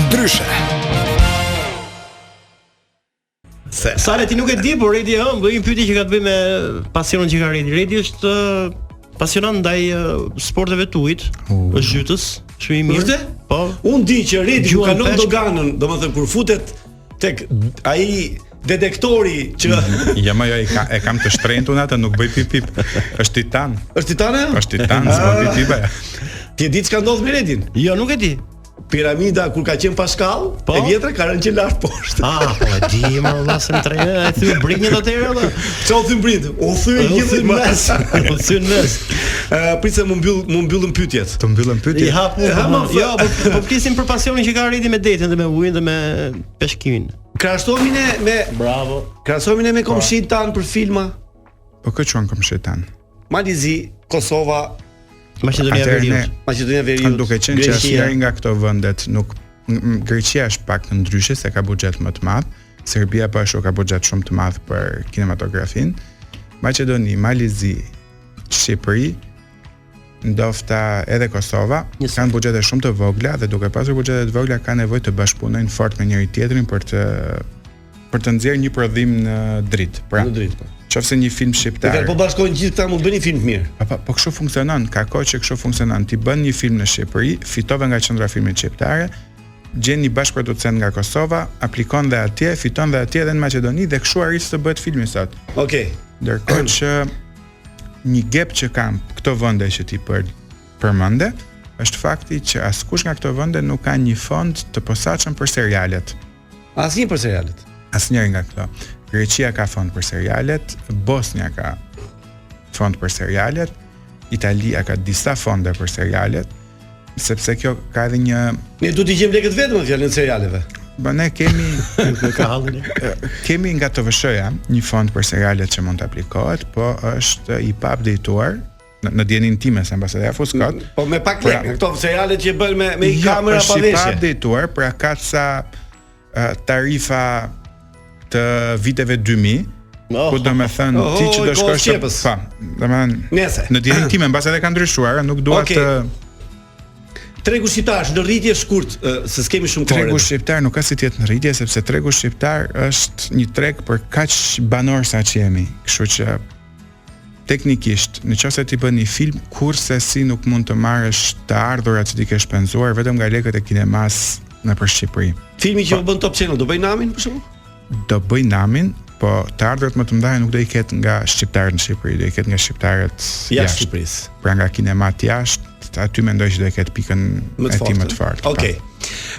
Ndryshe. Sale ti nuk e di, por Redi bëj një pyetje që ka të bëjë me pasionin që ka Redi. Redi është pasionant ndaj sporteve të ujit, është gjytës, shumë i mirë. Po. Unë di që Redi ku kalon doganën, domethënë kur futet tek ai detektori që e kam të shtrenjtë unë atë, nuk bëj pip pip. Është titan. Është titane? Është titan, s'bën pip pip. Ti e di çka ndodh me Redin? Jo, nuk e di. Piramida kur ka qenë pa shkallë, e vjetra ka rënë që lart poshtë. Po e di, më vllazën trenë, e thy brinjët atëherë atë. Çau thyn brinjët? U thy gjithë në mes. U thyn mes. Pritse më mbyllën pyetjet. Të mbyllën pyetjet. I hapu. Jo, po flisim për pasionin që ka Redi me detin dhe me ujin dhe me peshkimin. Krahasohemi me Bravo. Krahasohemi me komshin tan për filma. Po kë çon komshin tan? Malizi, Kosova, Maqedonia e Veriut. Duke qenë që asnjëri nga këto vendet nuk Greqia është pak të ndryshe se ka buxhet më të madh, Serbia po ashtu ka buxhet shumë të madh për kinematografin. Maqedoni, Malizi, Shqipëri, ndofta edhe Kosova kanë buxhete shumë të vogla dhe duke pasur buxhete të vogla kanë nevojë të bashkëpunojnë fort me njëri tjetrin për të nxjerrë një prodhim në dritë. Pra, në dritë. Qofse një film shqiptar. Po bashkojnë gjithë këta mund bëni film të mirë. Po kështu funksionon, ka kohë që kështu funksionon. Ti bën një film në Shqipëri, fitove nga qendra e filmit shqiptare, gjen një bashkëproducent nga Kosova, aplikon dhe atje, fiton dhe atje edhe në Maqedoni dhe kështu arrit të bëhet filmi sot. Okej. Ndërkohë që një gap që kanë këto vende që ti përmende, është fakti që askush nga këto vende nuk ka një fond të posaçëm për serialet. Asnjë për serialet. Asnjëri nga këto. Greqia ka fond për serialet, Bosnia ka fond për serialet, Italia ka disa fonde për serialet, sepse kjo ka edhe një... Ne du t'i gjem lekët vetëm në fjallën serialeve. Ba ne kemi nga TVSH-ja një fond për serialet që mund të aplikohet, po është i pa updateuar në dijenin time se mbase ja fuskot. Po me pak lekë, këto serialet që bën me kamera pa veshje. Është i pa updateuar, pra ka ca tarifa të viteve 2000, ku do me thënë ti që do shkosh pa, do me thënë në dijenin time mbase edhe ka ndryshuar, nuk dua të Tregu shqiptar është në rritje shkurt, se s'kemi shumë kohë. Tregu shqiptar nuk ka si të jetë në rritje sepse tregu shqiptar është një treg për kaq banor sa që jemi. Kështu që teknikisht, nëse ti bën një film, kurse si nuk mund të marrësh të ardhurat që ti ke shpenzuar vetëm nga lekët e kinemas nëpër Shqipëri. Filmi që bën Top Channel do bëj namin për shembull? Do bëj namin, po të ardhurat më të mëdha nuk do i ketë nga shqiptarët në Shqipëri, do i ketë nga shqiptarët jashtë Shqipërisë. Pra nga kinemat jashtë, aty mendoj që do e ketë pikën e tij më të fortë. Okej.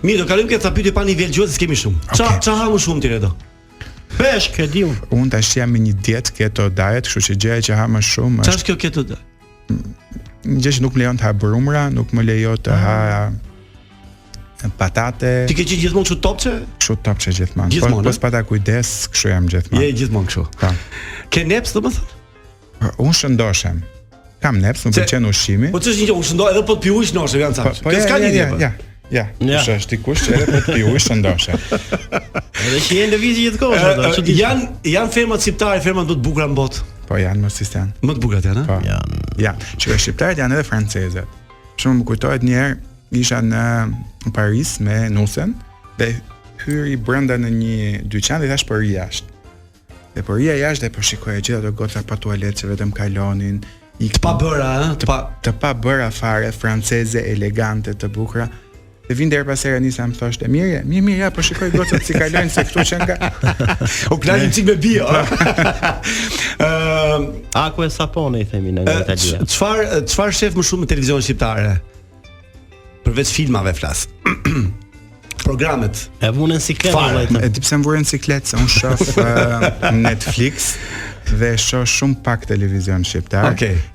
Mirë, do kalojmë këtë pyetje pa nivel gjuhës, s'kemi shumë. Ça ha më shumë ti Redo? Peshk e diun. Unë tash jam me një dietë keto diet, kështu që gjëja që ha më shumë është. Ç'është kjo keto diet? Një gjë që nuk më lejon të ha brumra, nuk më lejo të ha patate. Ti ke qenë gjithmonë kështu topçe? Kështu topçe gjithmonë. Po pas pata kujdes, kështu jam gjithmonë. Je gjithmonë kështu. Po. Ke neps domethënë? Unë shëndoshem. Kam neps, më pëlqen ushqimi. Po ç'është një ushqim, edhe po të pi ujë noshe janë ca. Kjo s'ka lidhje. Ja. Është dikush që edhe po të pi ujë shëndoshe. Edhe që janë lëvizje gjithë kohës ato. Janë fermat shqiptare, fermat më të bukura në botë. Po janë më sistem. Më të bukura janë, a? Po. Janë. Çka shqiptarët janë edhe francezët. Shumë më kujtohet një herë isha në Paris me Nusen dhe hyri brenda në një dyqan dhe thash po ri jashtë. Dhe po ria jashtë dhe po shikoja gjithë ato goca pa tualet që vetëm kalonin. Të pa bëra, të pa bëra fare, franceze, elegante, të bukura. Dhe vinte her pas here nisa më thoshte, mirë, ja, po shikoj gocat si kalojnë se këtu që nga. O klajnë çik me bio. Aku e sapone I themi në Italia. Çfarë shef më shumë në televizion shqiptare? Përveç filmave flas. Programet. E vunën siklet vëllai. E di pse më vurën siklet, se unë shoh Netflix dhe shoh shumë pak televizion shqiptar.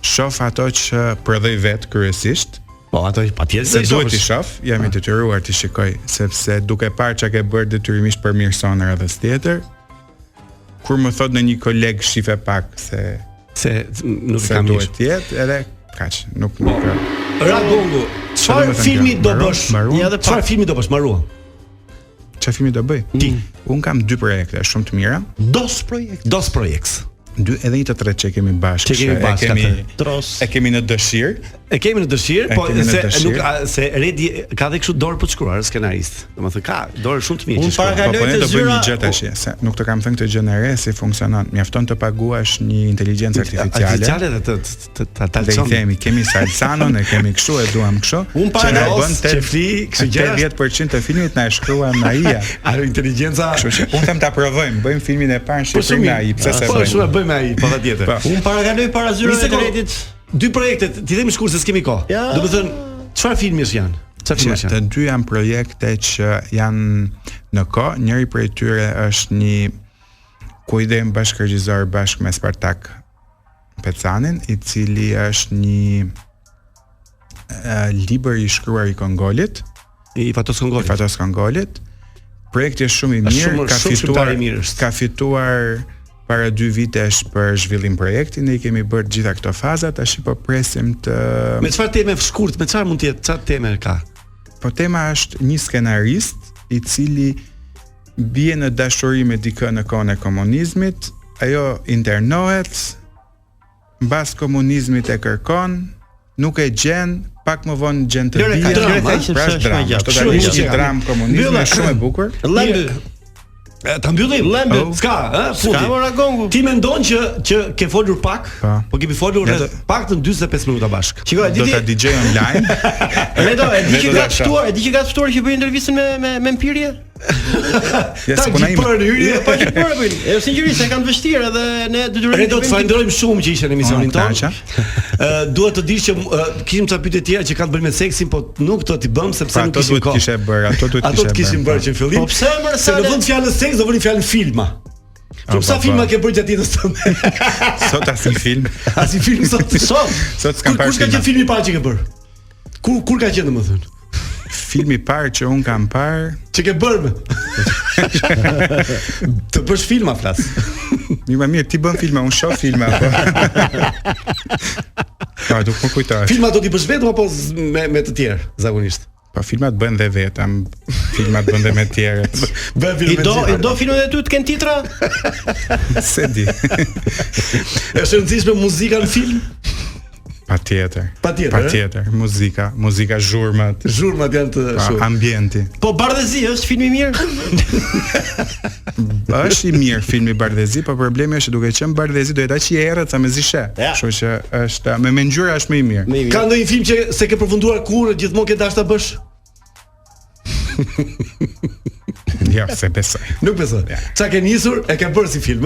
Shoh ato që prodhoj vet kryesisht. Po ato patjetër se duhet të shoh, jam I detyruar të shikoj, sepse duke parë çka ke bërë detyrimisht përmirëson radhës tjetër. Kur më thot në një koleg shife pak se nuk kam duhet të jetë, edhe kaq, nuk Radongu, çfarë filmi do bësh? Çfarë filmi do bësh? Marrua. Çfarë filmi do bëj? Ti. Un kam 2 projekte shumë të mira. Dos projects. Edhe një të tretë që kemi bashkë. E kemi në dëshirë. E kemi në dëshirë, po se Redi ka dhe kështu dorë për të shkruar skenarist. Domethënë ka dorë shumë të mirë. Unë parakaloj të bëjmë një gjë tash, se nuk të kam thënë këtë gjë në re si funksionon. Mjafton të paguash një inteligjencë artificiale. Dhe i themi, kemi Salsano, ne kemi kështu, e duam kështu. Unë parakaloj çefli, kështu gjë 80% të filmit na e shkruan me AI. Aro inteligenca. Kështu që unë them ta provojmë, bëjmë filmin e parë në Shqipëri me AI, pse se bëjmë. Po bëjmë AI, patjetër. Unë parakaloj para zyrave të Redit. Dy projekte, ti themi shkurt se s'kemi kohë. Do të thënë, çfarë filmish janë? Çfarë filmish janë? Të dy janë projekte që janë në kohë. Njëri prej tyre është një kuadër bashkëregjisor bashkë me Spartak Pecanin, i cili është një libër i shkruar i Kongolit, i Fatos Kongolit. Projekti është shumë i mirë, ka fituar para 2 vitesh për zhvillim projekti, ne i kemi bërë gjitha këto faza, tash po presim të Me çfarë teme shkurt, me çfarë mund të jetë, çfarë teme ka? Po tema është një skenarist i cili bie në dashuri me dikë në kohën e komunizmit, ajo internohet, mbas komunizmit e kërkon, nuk e gjen, pak më vonë gjen të bie. Pra është dramë, totalisht një dramë komunizmi, shumë e bukur. Ta mbyllim, s'ka, Ska mora gongu. Ti mendon që ke folur pak, po kemi folur rreth paktën 45 minuta bashk. Shikoj, do ta DJ online. E di që ka ftuar që bëj intervistën me Mpirje? Ja, s'puna ime. Pa që përë bëjnë. E sinqerisht e kanë të vështirë edhe ne detyrohemi. Do të falenderojmë shumë që ishe në emisionin tonë. Duhet të dish që kishim ca pyetje tjera që kanë të bëjnë me seksin, po nuk do t'i bëm sepse nuk kishim kohë. Ato duhet të kishim bërë që në fillim. Po pse më se në vend fjalës seks do vëni fjalën filma. Sa filma ke bërë gjatë jetës tënde? Sot asnjë film. Asnjë film sot. Sot s'kam parë. Kur ka qenë filmi i parë që ke bërë? Kur ka qenë domethënë? Filmi i parë që un kam parë, që ke bërë? Të bësh filma flas. Mirë, ti bën filma, un shoh filma apo. Po do të kujtohesh. Filma do t'i bësh vetëm apo me të tjerë, zakonisht? Po filmat bëhen dhe vetëm, filmat bën dhe me të tjerët. I do filmat e ty të kenë titra? Se di. Është rëndësishme muzika në film? Patjetër, muzika, zhurmat janë të shumë. Ambienti. Po Bardhezi është film i mirë? Është i mirë filmi Bardhezi, po problemi është duke qenë Bardhezi duhet aq i errët sa me zishe. Kështu që është me ngjyra është më i mirë. Ka ndonjë film që se ke përfunduar kur gjithmonë ke dashur ta bësh? Ja, se besoj. Nuk besoj. Çka ke nisur e ke bërë si film,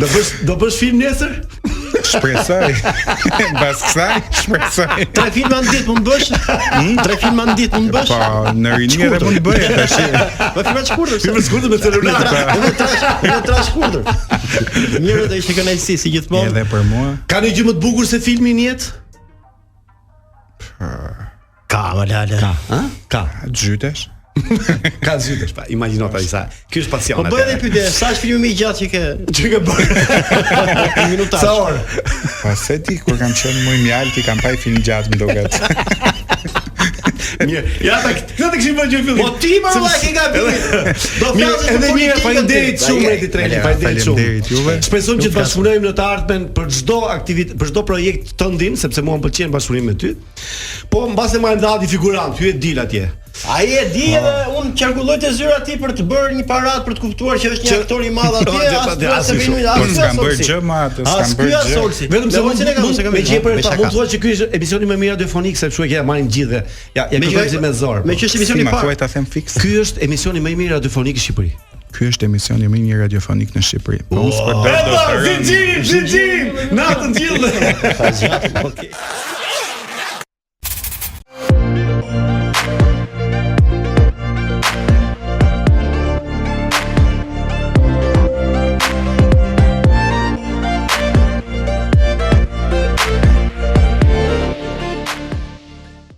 Do bësh film nesër? Shpresoj. Mbas kësaj, shpresoj. 3 filma në ditë mund bësh? 3 filma në ditë mund bësh? Po, në rini edhe mund bëj tash. Po filma të shkurtër. Filma të shkurtër me celular. Me trash shkurtër. Mirë do ishte kënaqësi si gjithmonë. Edhe për mua. Ka një gjë më të bukur se filmi në jetë? Ka, më lale. Ka. Gjytesh? Ka zhytesh, pa, imagjino ta isa. Ky është pasion. Po bëj edhe pyetje, sa është filmi më i gjatë që ke bërë? Një minutash. Sa orë? Po se ti kur kam qenë më i mjalt i kam pa film gjatë më duket. Mirë. Ja ta kishim vënë gjë fillim. Po ti më valla ke gabim. Do flasësh edhe mirë, faleminderit shumë Redi Treni, faleminderit shumë. Shpresojmë që të bashkëpunojmë në të ardhmen për çdo aktivitet, për çdo projekt të ndim, sepse mua më pëlqen bashkëpunimi me ty. Po mbase më ndati figurant, hy e dil atje. Ai e di edhe un qarkulloj te zyra ti për të bërë një parat për të kuptuar që është një aktor i madh atje, as vini as s'kam bërë gjë më atë, s'kam bërë gjë. Vetëm se me që për ta mund thua që ky është emisioni më mirë radiofonik se kështu e ke marrin gjithë. Ja kërkojmë me zor. Me që është emisioni i parë. Thuaj ta them fiks. Ky është emisioni më i mirë radiofonik në Shqipëri. Ky është emisioni më i mirë radiofonik në Shqipëri. Po unë s'po bëj dot. Zinxhir, natën gjithë. Okej.